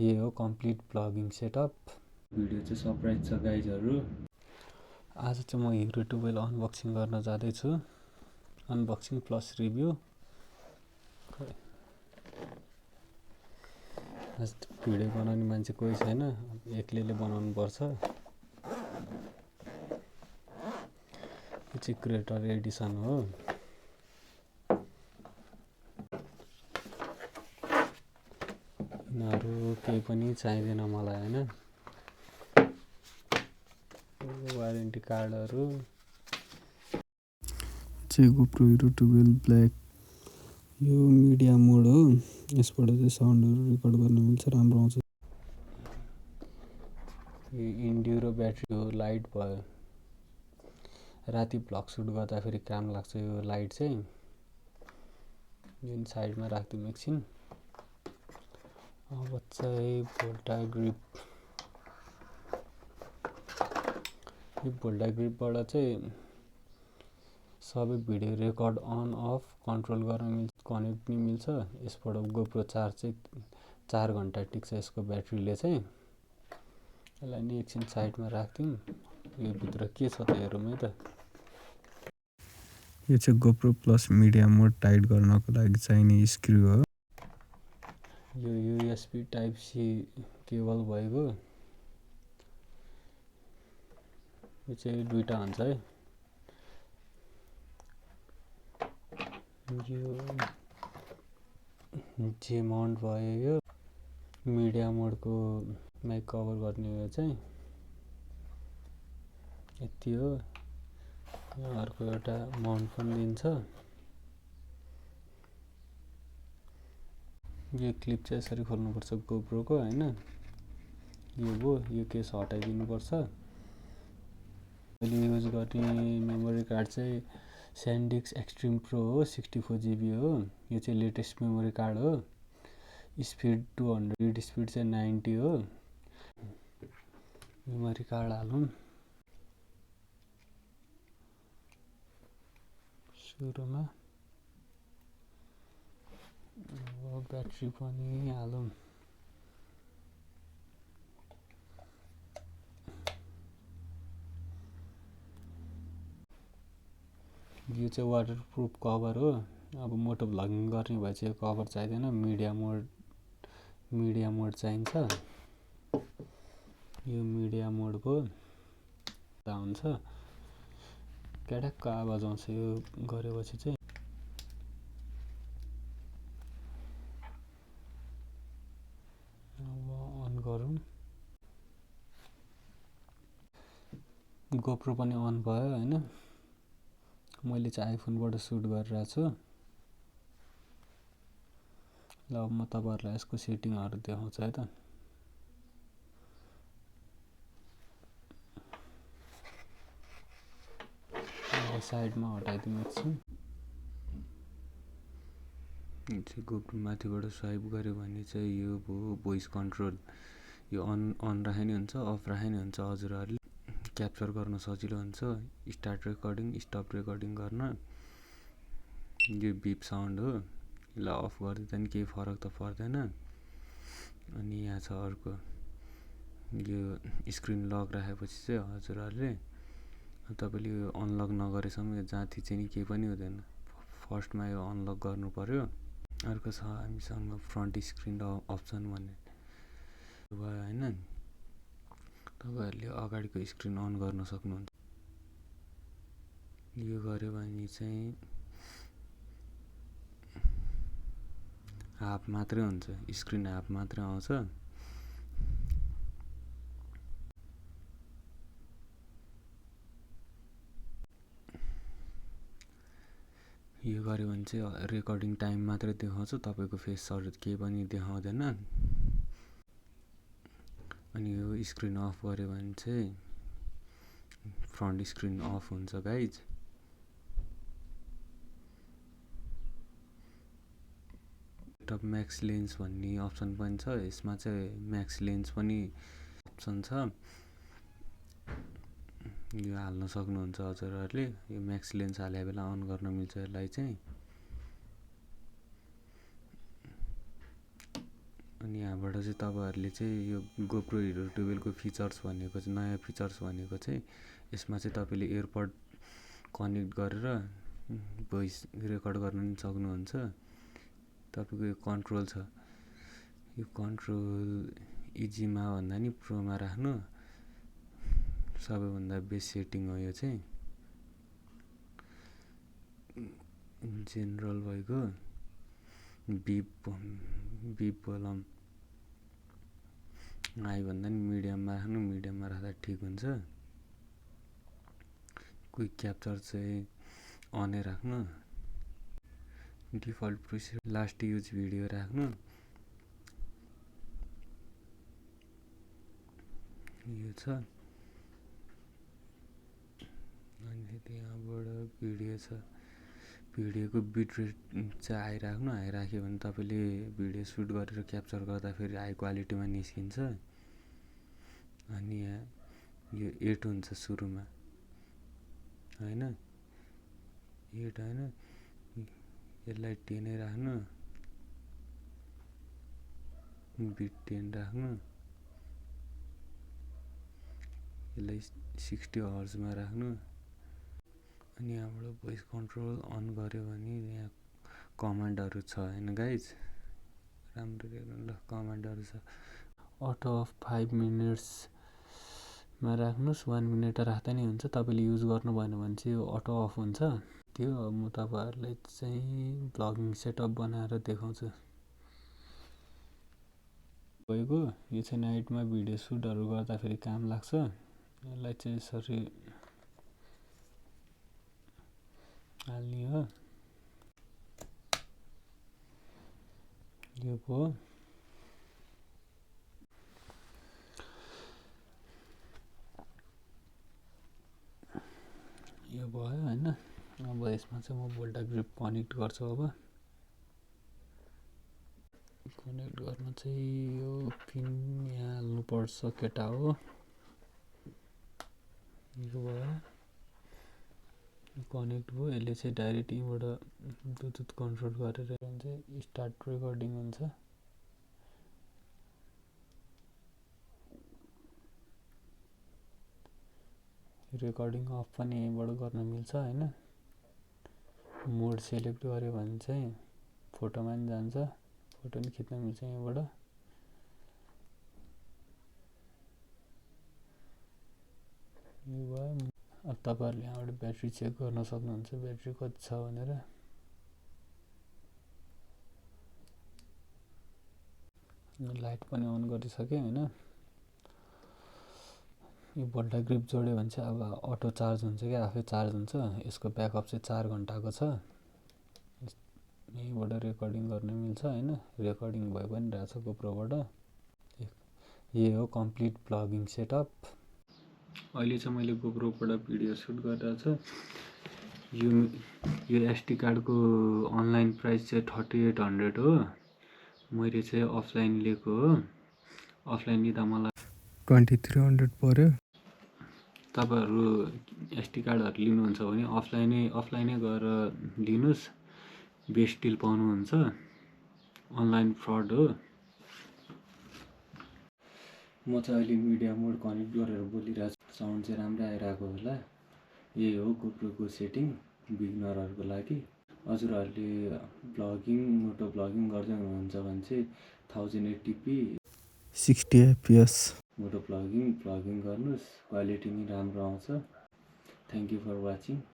ये हो complete blogging setup. Video चाहिँ सरप्राइज छ गाइजहरू। आज चाहिँ म हिरो टुवेल अनबक्सिङ गर्न जाँदैछु। Unboxing plus review. भिडियो बनाउने मान्छे कोही छैन, एक्लैले बनाउनु पर्छ। यो चाहिँ क्रिएटर एडिसन हो। यिनीहरू केही पनि चाहिँदैन मलाई हैन। वारेन्टी कार्डहरू चाहिँ GoPro हिरो टुवेल ब्ल्याक। यो मिडिया मोड हो। यसबाट चाहिँ साउन्डहरू रेकर्ड गर्न मिल्छ, राम्रो आउँछ। यो इन्ड्युरो ब्याट्री हो, लाइट भयो। राति भ्लग सुट गर्दाखेरि काम लाग्छ यो लाइट चाहिँ। जुन साइडमा राख्दिउँ एकछिन। अब चाहिँ भोल्टा ग्रिप। यो भोल्टा ग्रिपबाट चाहिँ सबै video record on off control गर्न मिल्छ, कनेक्ट पनि मिल्छ। यसबाट GoPro चार्ज चाहिँ 4 घन्टा टिक्छ यसको ब्याट्रीले चाहिँ। यसलाई नि एकछिन साइडमा राख्दिउँ। यो भित्र के छ त हेरौँ है त। यो चाहिँ GoPro प्लस मिडिया मोड टाइट गर्नको लागि चाहिने स्क्रु हो। यो USB टाइप सी केबल भएको। यो चाहिँ दुईटा हुन्छ है। यो जे माउन्ट भयो। यो मिडिया मोडको माइक कभर गर्ने हो चाहिँ यति हो। अर्को एउटा माउन्ट पनि दिन्छ। यो क्लिप चाहिँ यसरी खोल्नुपर्छ GoPro को हैन। यो हो, यो केस हटाइदिनुपर्छ। मैले युज गर्ने मेमोरी कार्ड चाहिँ SanJog एक्सट्रिम प्रो हो, 64 GB हो। यो चाहिँ लेटेस्ट मेमोरी कार्ड हो। स्पिड 200, स्पिड चाहिँ 90 हो। मेमोरी कार्ड हालौँ। सुरुमा ब्याट्री पनि हालौँ। यो चाहिँ वाटरप्रुफ कभर हो। अब मोटो भ्लगिङ गर्ने भए चाहिँ कभर चाहिँदैन, मिडिया मोड चाहिन्छ। यो मिडिया मोडको हुन्छ। क्याडक्क आवाज आउँछ यो गरेपछि चाहिँ। अब अन गरौँ। GoPro पनि अन भयो हैन। मैले चाहिँ आइफोनबाट सुट गरिरहेको छु। ल अब म तपाईहरुलाई यसको सेटिङहरु देखाउँछु है त। साइडमा हटाइदिनु एकछिन। यो चाहिँ GoPro माथिबाट स्वाइप गर्यो भने चाहिँ यो भयो भोइस कन्ट्रोल। यो अन राखे नि हुन्छ, अफ राखे नि हुन्छ। हजुरहरुले क्याप्चर गर्न सजिलो हुन्छ। स्टार्ट रेकर्डिङ, स्टप रेकर्डिङ गर्न। यो बिप साउन्ड हो। ल अफ गर्दिँदा नि केही फरक त पर्दैन। अनि यहाँ छ अर्को, यो स्क्रिन लक राखेपछि चाहिँ हजुरहरुले तपाईले यो अनलक नगरेसम्म यो जहाँ थिचे नि केही पनि हुँदैन। फर्स्टमा यो अनलक गर्नु पर्यो। अर्को छ हामीसँग फ्रन्ट स्क्रिन अप्सन भन्ने भयो हैन। तपाईहरुले अगाडिको स्क्रिन अन गर्न सक्नुहुन्छ। यो गर्यो भने चाहिँ हाफ मात्रै हुन्छ, स्क्रिन हाफ मात्रै आउँछ। यो गर्यो भने चाहिँ रेकर्डिङ टाइम मात्रै देखाउँछ, तपाईको फेसहरु केही पनि देखाउँदैन। अनि यो स्क्रिन अफ गर्यो भने चाहिँ फ्रन्ट स्क्रिन अफ हुन्छ गाइज। टप म्याक्स लेन्स भन्ने अप्सन पनि छ। यसमा चाहिँ म्याक्स लेन्स पनि अप्सन छ। यो हाल्न सक्नुहुन्छ हजुरहरुले। यो म्याक्स लेन्स हाले बेला अन गर्न मिल्छ यसलाई चाहिँ। अनि यहाँबाट चाहिँ तपाईँहरूले चाहिँ यो गोप्रो हिरो 12 को फिचर्स भनेको चाहिँ नयाँ फिचर्स भनेको चाहिँ यसमा चाहिँ तपाईँले एयरपड कनेक्ट गरेर भोइस रेकर्ड गर्न पनि सक्नुहुन्छ। तपाईँको यो कन्ट्रोल छ, यो कन्ट्रोल इजीमा भन्दा नि प्रोमा राख्नु सबैभन्दा बेस्ट सेटिङ हो। यो चाहिँ जेनरल भएको बिप भोल्युम हाई भन्दा नि मिडियममा राख्नु, मिडियममा राख्दा ठिक हुन्छ। क्विक क्याप्चर चाहिँ अनै राख्नु, default preset last use video राख्नु। यो छ अनि त्यहाँबाट भिडियो छ, भिडियोको बिट रेट चाहिँ हाई राख्नु। हाई राख्यो भने तपाईँले भिडियो सुट गरेर क्याप्चर गर्दाखेरि हाई क्वालिटीमा निस्किन्छ। अनि यहाँ यो 8 हुन्छ सुरुमा हैन, 8 हैन, यसलाई 10 नै राख्नु, बिट 10 राख्नु, यसलाई 60 हर्जमा राख्नु। अनि यहाँबाट भोइस कन्ट्रोल अन गर्यो भने यहाँ कमान्डहरू छ हैन गाइज, राम्ररी हेर्नु ल, कमान्डहरू छ। अटो अफ 5 मिनट्समा राख्नुहोस्, 1 मिनट राख्दा नि हुन्छ। तपाईँले युज गर्नु भएन भने चाहिँ यो अटो अफ हुन्छ। त्यो म तपाईँहरूलाई चाहिँ भ्लगिङ सेटअप बनाएर देखाउँछु। भएको यो चाहिँ नाइटमा भिडियो सुटहरू गर्दाखेरि काम लाग्छ। यसलाई चाहिँ यसरी हाल्ने हो, यो भयो। यो भयो हैन। अब यसमा चाहिँ म भोल्टा ग्रिप कनेक्ट गर्छु। अब कनेक्ट गर्न चाहिँ यो पिन यहाँ हाल्नुपर्छ केटा हो। यो भयो, कनेक्ट भयो। यसले चाहिँ डाइरेक्ट यहीँबाट ब्लुटुथ कन्ट्रोल गरेर चाहिँ स्टार्ट रेकर्डिङ हुन्छ। रेकर्डिङ अफ पनि यहीँबाट गर्न मिल्छ हैन। मोड सेलेक्ट गर्यो भने चाहिँ फोटोमा पनि जान्छ, फोटो पनि खिच्न मिल्छ यहाँबाट। यो भयो। अब तपाईँहरूले यहाँबाट ब्याट्री चेक गर्न सक्नुहुन्छ, ब्याट्री कति छ भनेर। लाइट पनि अन गरिसक्यो हैन। यो भोल्टा ग्रिप जोड्यो भने चाहिँ अब अटो चार्ज हुन्छ क्या, आफै चार्ज हुन्छ। यसको ब्याकअप चाहिँ 4 घन्टाको छ। यहीँबाट रेकर्डिङ गर्न मिल्छ हैन। रेकर्डिङ भयो पनि रहेछ गोप्रोबाट। यही हो कम्प्लिट भ्लगिङ सेटअप। अहिले चाहिँ मैले गोप्रोबाट भिडियो सुट गरिरहेको छु। यो एसडी कार्डको अनलाइन प्राइस चाहिँ 3800 हो। मैले चाहिँ अफलाइन लिएको हो। अफलाइन लिँदा मलाई 2300 पर्यो। तपाईँहरू एसडी कार्डहरू लिनुहुन्छ भने अफलाइनै गएर लिनुहोस्, बेस्ट डिल पाउनुहुन्छ। अनलाइन फ्रड हो। म चाहिँ अहिले मिडिया मोड कनेक्ट गरेर बोलिरहेको छु, साउन्ड चाहिँ राम्रै आइरहेको होला। यही हो गोप्रोको सेटिङ बिगिनरहरूको लागि। हजुरहरूले भ्लगिङ मोटो भ्लगिङ गर्दै हुनुहुन्छ भने चाहिँ 1080p 60 fps मोटो भ्लगिङ गर्नुहोस्, क्वालिटी नि राम्रो आउँछ। Thank you for watching.